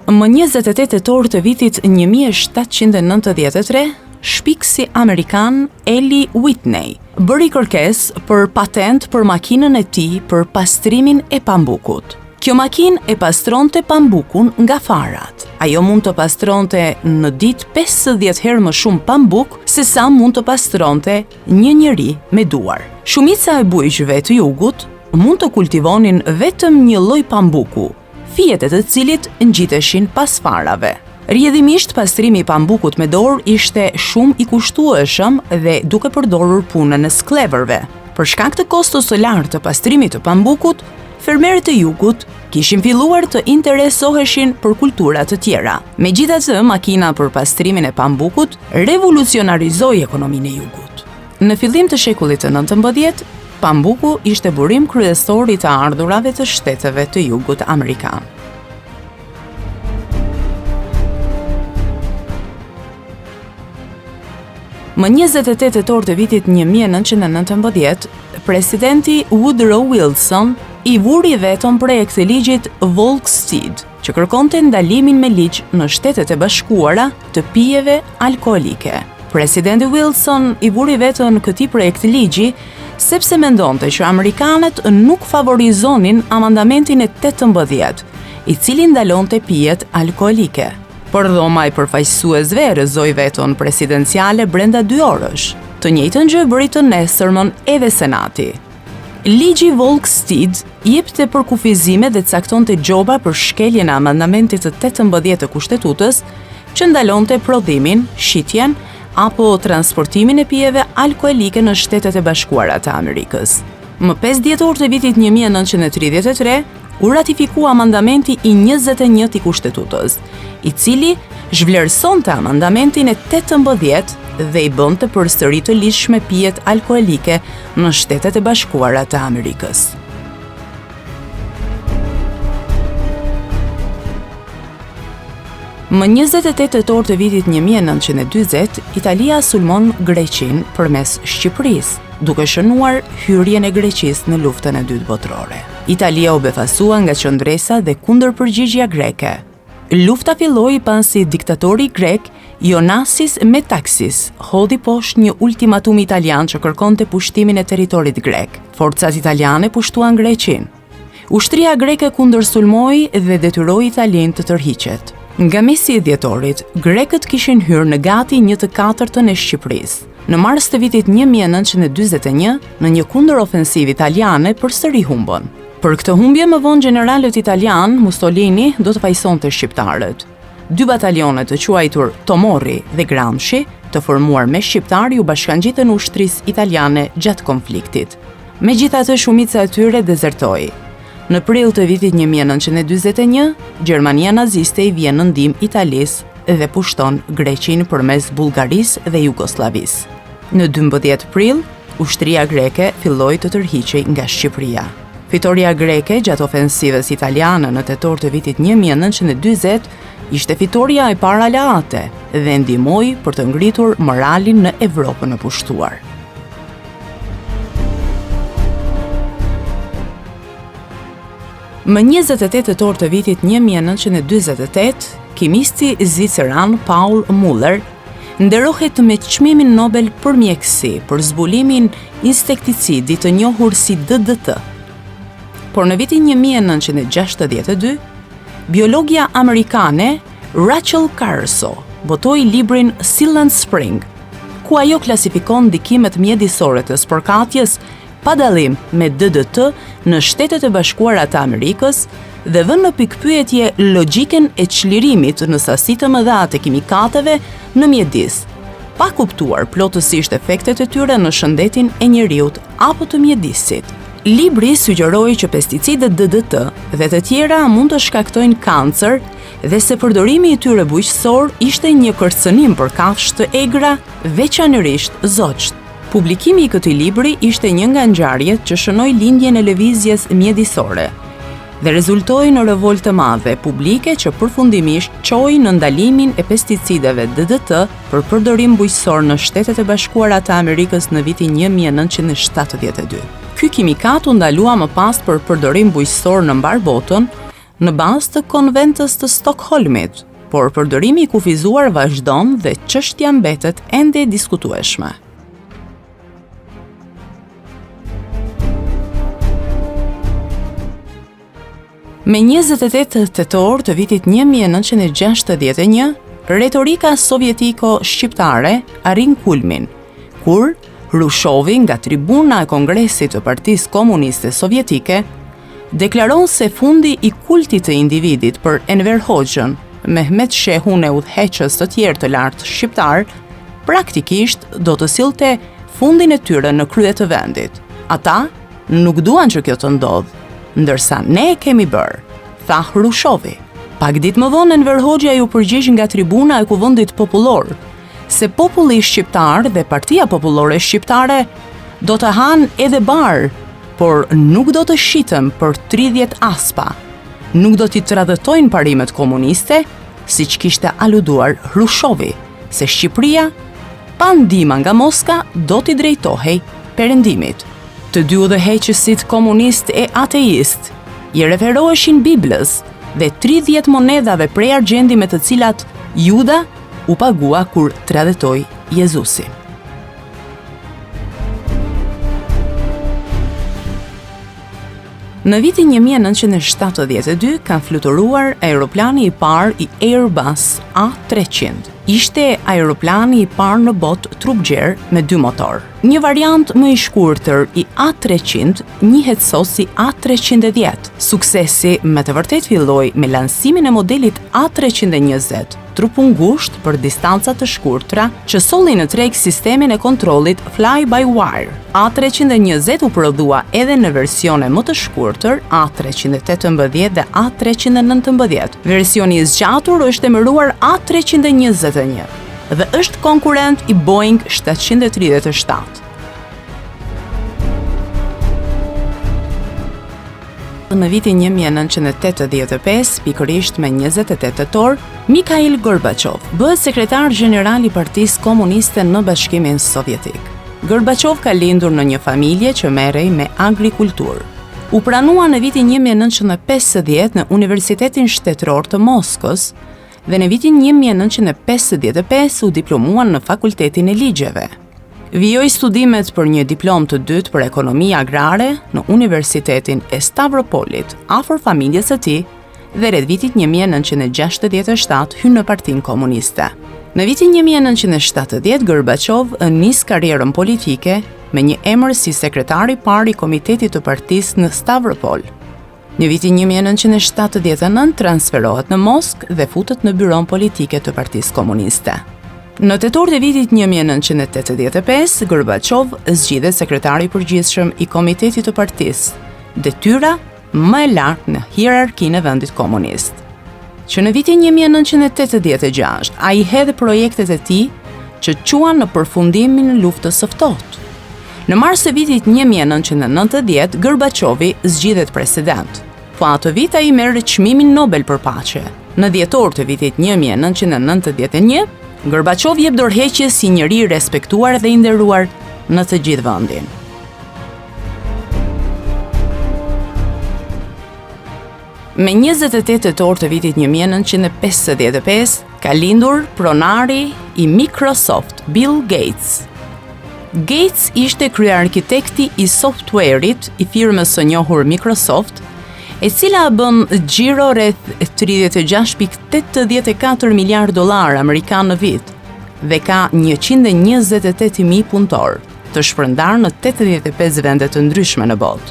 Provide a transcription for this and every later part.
Më 28 tetor të vitit 1793, shpikësi amerikan Eli Whitney bëri kërkesë për patent për makinën e tij për pastrimin e pambukut. Kjo makinë e pastronte pambukun nga farat. Ajo mund të pastronte në ditë 50 herë më shumë pambuk se sa mund të pastronte një njeri me duar. Shumica e bujqëve të jugut mund të kultivonin vetëm një lloj pambuku, fijet e të cilit ngjiteshin pas farave. Rrjedhimisht pastrimi i pambukut me dorë ishte shumë i kushtueshëm dhe duke përdorur punën e skleverëve. Për shkak të kostos të lartë të pastrimit të pambukut, fermerët e jugut kishin filluar të interesoheshin për kultura të tjera. Megjithatë, makina për pastrimin e pambukut revolucionarizoi ekonominë e jugut. Në fillim të shekullit të 19, pambuku ishte burim kryesor i të ardhurave të shteteve të jugut amerikan. Më 28 tetor të vitit 1919, presidenti Woodrow Wilson i vuri veton projekt të ligjit Volstead, që kërkonte ndalimin me ligj në Shtetet e Bashkuara të pijeve alkoolike. Presidenti Wilson i vuri veton këtij projekt ligji sepse mendonte që amerikanët nuk favorizonin amandamentin e 18, i cili ndalonte pijet alkoolike. Por dhoma e përfaqësuesve rrëzoi veton presidenciale brenda 2 orësh. Të njëjtën gjë bëri të nesërmën edhe Senati. Ligji Volstead jepte përkufizime dhe caktonte gjoba për shkeljen e amandamentit të 18 të Kushtetutës, që ndalonte prodhimin, shitjen apo transportimin e pijeve alkoolike në Shtetet e Bashkuara të Amerikës. Më 5 dhjetor të vitit 1933, u ratifikua amandamenti i 21 i Kushtetutës, i cili zhvlerësonte amandamentin e 18 dhe i bënte përsëri të ligjshme pijet alkoolike në Shtetet e Bashkuara të Amerikës. Më 28 tetor të vitit 1940, Italia sulmon Greqinë përmes Shqipërisë, duke shënuar hyrjen e Greqisë në luftën e dytë botërore. Italia u befasua nga qëndresa dhe kundërpërgjigjja greke. Lufta filloi pasi diktatori grek Ioannis Metaxis hodhi poshtë një ultimatum italian që kërkonte pushtimin e territorit grek. Forcat italiane pushtuan Greqinë. Ushtria greke kundërsulmoi dhe detyroi Italinë të tërhiqet. Nga mesi i dhjetorit, grekët kishin hyrë në gati 1/4 e Shqipërisë. Në mars të vitit 1941, në një kundërofensiv italiane përsëri humbën. Për këtë humbje më vonë generalët italian, Mussolini, do të fajsonte shqiptarët. 2 batalionet të quajtur Tomorri dhe Gramsci, të formuar me shqiptarë, u bashkangjitën ushtrisë italiane gjatë konfliktit. Megjithatë, shumica e tyre dezertoi. Në prill të vitit 1941, Gjermania naziste i vjen në ndihmë Italisë dhe pushton Greqinë përmes Bullgarisë dhe Jugosllavisë. Në 12 prill, ushtria greke filloi të tërhiqej nga Shqipëria. Fitoria greke gjatë ofensivës italiane në tetor të vitit 1940 ishte fitoria e parë aleate dhe ndihmoi për të ngritur moralin në Evropën e pushtuar. Më 28 tetor të vitit 1948, kimisti zviceran Paul Muller nderohet me çmimin Nobel për mjekësi për zbulimin insekticidi të njohur si DDT. Por në vitin 1962, biologja amerikane Rachel Carso botoi librin Silent Spring, ku ajo klasifikon ndikimet mjedisore të sporkatjes pa dallim me DDT në Shtetet e Bashkuara të Amerikës dhe vën në pikpyetje logjikën e çlirimit në sasi të mëdha të kimikateve në mjedis, pa kuptuar plotësisht efektet e tyre në shëndetin e njeriut apo të mjedisit. Libri sugjeroi që pesticidet DDT dhe të tjera mund të shkaktojnë kancer dhe se përdorimi i tyre bujqësor ishte një kërcënim për kafshë të egra, veçanërisht zogjt. Publikimi i këtij libri ishte një nga ngjarjet që shënoi lindjen e lëvizjes mjedisore dhe rezultoi në revoltë të madhe publike që përfundimisht çoi në ndalimin e pesticideve DDT për përdorim bujqësor në Shtetet e Bashkuara të Amerikës në vitin 1972. Ky kimikat u ndalua më pas për përdorim bujqësor në mbar botën në bazë të konventës të Stockholmit, por përdorimi i kufizuar vazhdon dhe çështja mbetet ende e diskutueshme. Me 28 tetor të vitit 1961, retorika sovjetiko-shqiptare arrin kulmin, kur Hrushovi nga tribuna e Kongresit të Partisë Komuniste Sovjetike deklaron se fundi i kultit të individit për Enver Hoxhën, Mehmet Shehun e udhëheqës të tjerë të lartë shqiptar, praktikisht do të sillte fundin e tyre në krye të vendit. Ata nuk duan që kjo të ndodhë, ndërsa ne e kemi bërë, tha Hrushovi. Pak ditë më vonë Enver Hoxha ju përgjigj nga tribuna e Kuvendit Popullor se populli shqiptar dhe Partia Popullore Shqiptare do të hanë edhe bar, por nuk do të shitëm për 30 aspa. Nuk do t'i tradhtojnë parimet komuniste, siç kishte aluduar Hrushovi, se Shqipëria, pa ndihmë nga Moska, do t'i drejtohej perëndimit. Të dy udhëheqësit komunist e ateist i referoheshin Biblës dhe 30 monedhave prej argjendi me të cilat Juda u pagua kur tradhtoi Jezusi. Në vitin 1972 kanë fluturuar aeroplani i parë i Airbus A300. Ishte aeroplani i parë në botë trupgjer me 2 motor. Një variant më i shkurtër i A300 njihet sot si A310. Suksesi me të vërtet filloi me lansimin e modelit A320, trupu ngusht për distanca të shkurtra që solli në treg sistemin e kontrollit fly-by-wire. A320 u prodhua edhe në versione më të shkurtër, A318 dhe A319. Versioni i zgjatur është emëruar A321 dhe është konkurrent i Boeing 737. Në vitin 1985, pikërisht me 28 tetor, Mikhail Gorbachev bëhet sekretar gjeneral i Partisë Komuniste në Bashkimin Sovjetik. Gorbachev ka lindur në një familje që merrej me agrikulturë. U pranua në vitin 1950 në Universitetin Shtetëror të Moskës dhe në vitin 1955 u diplomuan në Fakultetin e Ligjeve. Vijoi studimet për një diplomë të dytë për ekonomi agrare në Universitetin e Stavropolit, afër familjes së tij, dhe rreth vitit 1967 hyn në Partinë Komuniste. Në vitin 1970 Gorbachev nis karrierën politike me një emër si sekretari i parë i Komitetit të Partisë në Stavropol. Në vitin 1979 transferohet në Moskë dhe futet në byron politike të Partisë Komuniste. Në tetor të vitit 1985, Gorbachev zgjidhet sekretari i përgjithshëm i Komitetit të Partisë, detyra më e lartë në hierarkinë e vendit komunist. Që në vitin 1986, ai hedh projektet e tij që quan në përfundimin e luftës së ftohtë. Në mars të vitit 1990, Gorbachevi zgjidhet president. Po atë vit ai merr çmimin Nobel për paqe. Në dhjetor të vitit 1991, Gorbachev jep dorëheqje si njeri i respektuar dhe i nderuar në të gjithë vendin. Me 28 tetor të vitit 1955 ka lindur pronari i Microsoft, Bill Gates. Gates ishte kryearkitekti i softwareit i firmës së njohur Microsoft, e cila bën xhiro rreth 36.84 miliard dollar amerikan në vit dhe ka 128.000 punëtor, të shpërndarë në 85 vende të ndryshme në botë.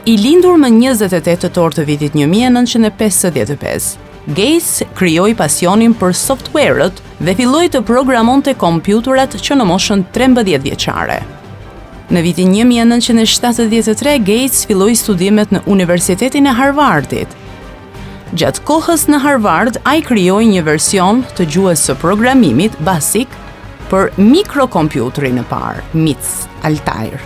I lindur më 28 tetor të vitit 1955, Gates krijoi pasionin për softwarët dhe filloi të programonte kompjuterat që në moshën 13 vjeçare. Në vitin 1973, Gates filloi studimet në Universitetin e Harvardit. Gjatë kohës në Harvard, ai krijoi një version të gjuhës së programimit BASIC për mikrokompjuterin e parë, MITS Altair.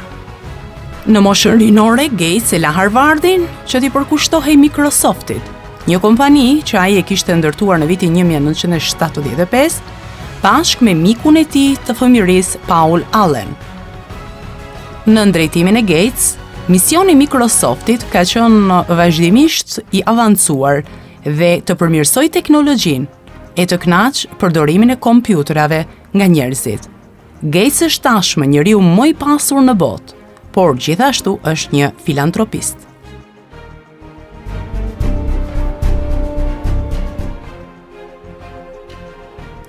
Në moshën rinore, Gates e la Harvardin që t'i përkushtohej Microsoftit, një kompani që ai e kishte ndërtuar në vitin 1975, bashkë me mikun e tij të fëmijërisë, Paul Allen. Në ndrejtimin e Gates, misioni i Microsoftit ka qenë vazhdimisht i avancuar dhe të përmirësoj teknologjinë e të kënaqë përdorimin e kompjuterave nga njerëzit. Gates është tashmë njeriu më i pasur në botë, por gjithashtu është një filantropist.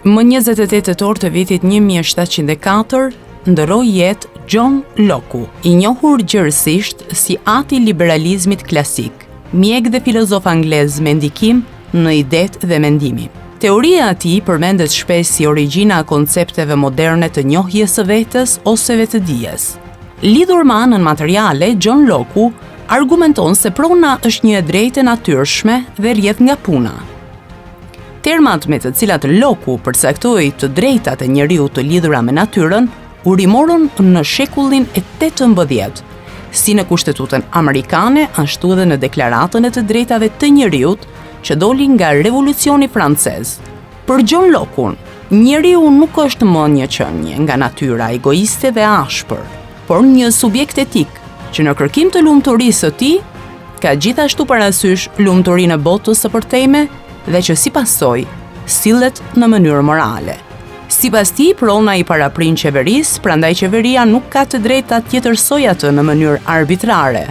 Më 28 tetor të vitit 1704, ndërroi jetë John Locke, i njohur gjërësisht si ati i liberalizmit klasik, mjek dhe filozof anglez me ndikim në idet dhe mendimin. Teoria e tij përmendet shpesh si origjina e koncepteve moderne të njohjes së vetes ose vetëdijes. Lidhur me anën materiale, John Locke argumenton se prona është një e drejtë e natyrshme dhe rrjedh nga puna. Termat me të cilat Locke përcaktoi të drejtat e njeriut të lidhura me natyrën u rimorën në shekullin e 18, si në Kushtetutën Amerikane, ashtu edhe në Deklaratën e të drejtave të njeriut që doli nga Revolucioni Francez. Për John Locke, njeriu nuk është më një qenie nga natyra egoiste dhe ashpër, por një subjekt etik që në kërkim të lumturisë së tij ka gjithashtu parasysh lumturinë e botës së përtejme dhe që si pasoj sillet në mënyrë morale. Sipas tij, prona i paraprin qeverisë, prandaj qeveria nuk ka të drejtë ta tjetërsojë atë në mënyrë arbitrare.